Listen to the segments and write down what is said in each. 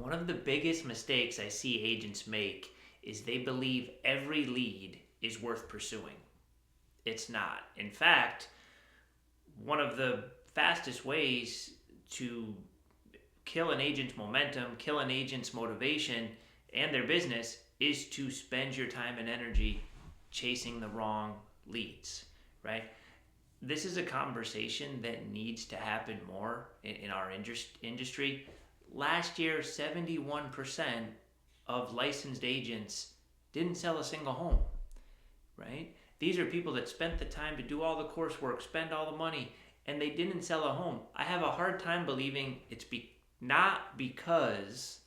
One of the biggest mistakes I see agents make is they believe every lead is worth pursuing. It's not. In fact, one of the fastest ways to kill an agent's momentum, kill an agent's motivation and their business is to spend your time and energy chasing the wrong leads, right? This is a conversation that needs to happen more in our industry. Last year, 71% of licensed agents didn't sell a single home, right? These are people that spent the time to do all the coursework, spend all the money, and they didn't sell a home. I have a hard time believing it's not because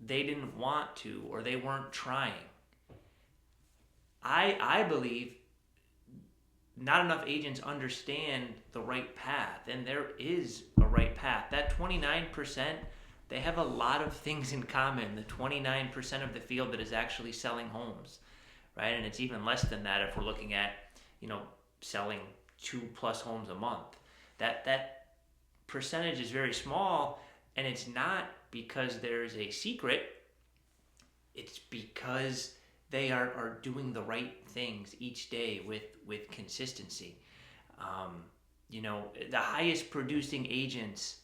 they didn't want to or they weren't trying. I believe not enough agents understand the right path, and there is a right path. That 29%, they have a lot of things in common. The 29% of the field that is actually selling homes, right? And it's even less than that if we're looking at, selling 2+ homes a month. That percentage is very small, and it's not because there's a secret. It's because they are doing the right things each day with consistency. The highest producing agents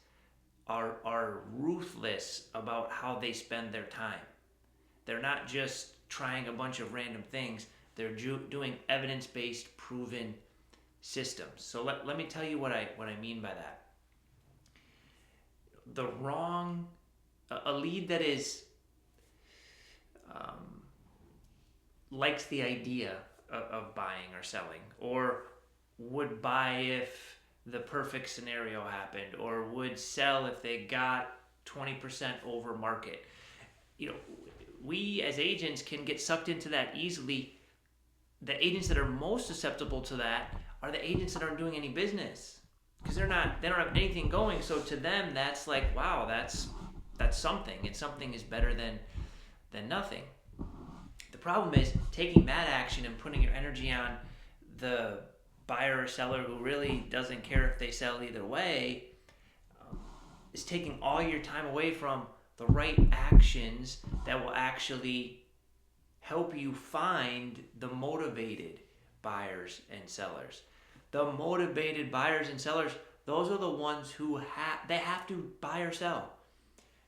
are ruthless about how they spend their time. They're not just trying a bunch of random things. They're doing evidence-based, proven systems. So let me tell you what I mean by that. A lead that is likes the idea of buying or selling, or would buy if the perfect scenario happened, or would sell if they got 20% over market. We as agents can get sucked into that easily. The agents that are most susceptible to that are the agents that aren't doing any business, because they don't have anything going. So to them, that's like, wow, that's something. And something is better than nothing. The problem is taking that action and putting your energy on the buyer or seller who really doesn't care if they sell either way, is taking all your time away from the right actions that will actually help you find the motivated buyers and sellers. The motivated buyers and sellers, those are the ones who they have to buy or sell.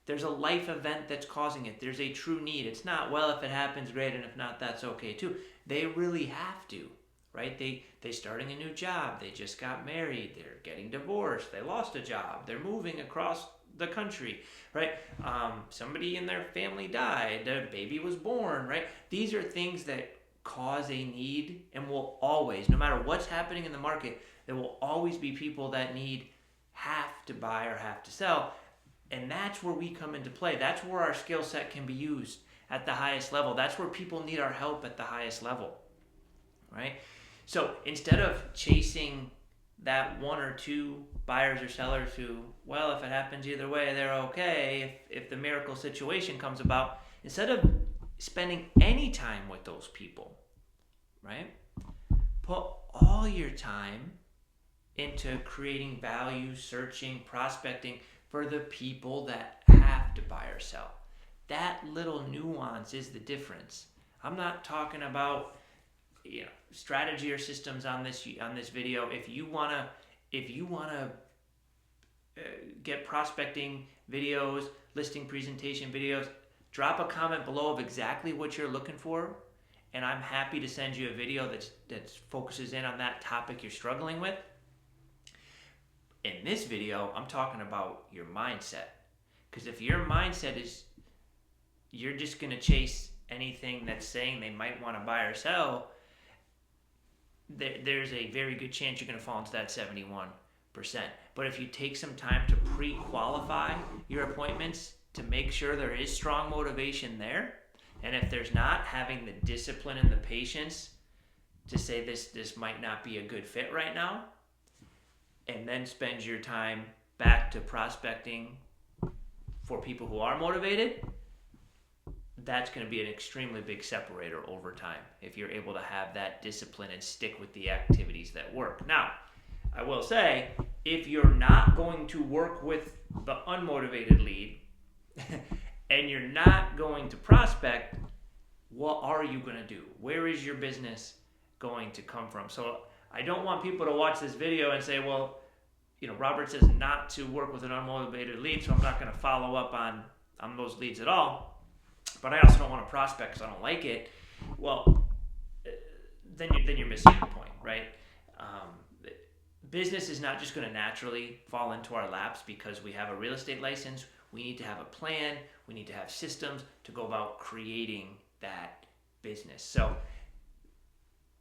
There's a life event that's causing it. There's a true need. It's not, well, if it happens, great, and if not, that's okay too. They really have to, right? They starting a new job. They just got married. They're getting divorced. They lost a job. They're moving across the country, right? Somebody in their family died. Their baby was born, right? These are things that cause a need, and will always, no matter what's happening in the market, there will always be people that have to buy or have to sell. And that's where we come into play. That's where our skill set can be used at the highest level. That's where people need our help at the highest level, right? So instead of chasing that one or two buyers or sellers who, well, if it happens either way, they're okay, if the miracle situation comes about, instead of spending any time with those people, right? Put all your time into creating value, searching, prospecting for the people that have to buy or sell. That little nuance is the difference. I'm not talking about strategy or systems on this video. If you wanna get prospecting videos, listing presentation videos, drop a comment below of exactly what you're looking for, and I'm happy to send you a video that focuses in on that topic you're struggling with. In this video, I'm talking about your mindset. Because if your mindset is you're just going to chase anything that's saying they might want to buy or sell, there's a very good chance you're going to fall into that 71%. But if you take some time to pre-qualify your appointments to make sure there is strong motivation there, and if there's not, having the discipline and the patience to say this might not be a good fit right now, and then spend your time back to prospecting for people who are motivated, that's going to be an extremely big separator over time if you're able to have that discipline and stick with the activities that work. Now, I will say, if you're not going to work with the unmotivated lead not going to prospect, what are you going to do? Where is your business going to come from? So I don't want people to watch this video and say, well, Robert says not to work with an unmotivated lead, so I'm not going to follow up on those leads at all. But I also don't want to prospect because I don't like it. Well, then you're missing the point, right? Business is not just going to naturally fall into our laps because we have a real estate license. We need to have a plan. We need to have systems to go about creating that business. So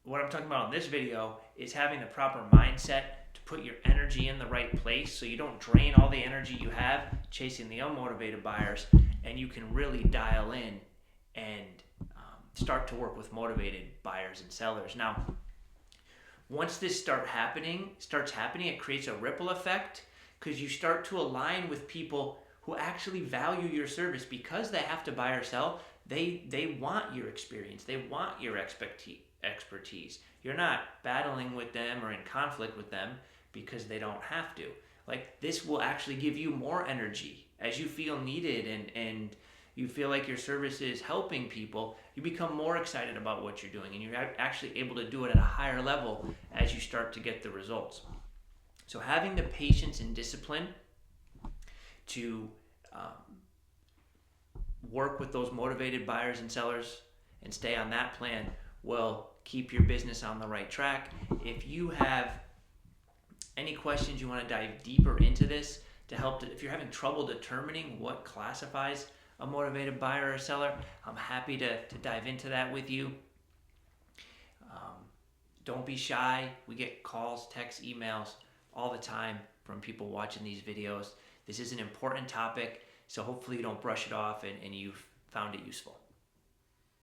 what I'm talking about in this video is having the proper mindset to put your energy in the right place so you don't drain all the energy you have chasing the unmotivated buyers, and you can really dial in and start to work with motivated buyers and sellers. Now, once this starts happening, it creates a ripple effect because you start to align with people who actually value your service because they have to buy or sell. They want your experience. They want your expertise. You're not battling with them or in conflict with them because they don't have to. Like, this will actually give you more energy as you feel needed and you feel like your service is helping people. You become more excited about what you're doing, and you're actually able to do it at a higher level as you start to get the results. So having the patience and discipline to work with those motivated buyers and sellers and stay on that plan will keep your business on the right track. If you have any questions, you want to dive deeper into this to help, if you're having trouble determining what classifies a motivated buyer or seller, I'm happy to dive into that with you. Don't be shy. We get calls, texts, emails all the time from people watching these videos. This is an important topic, so hopefully you don't brush it off and you've found it useful.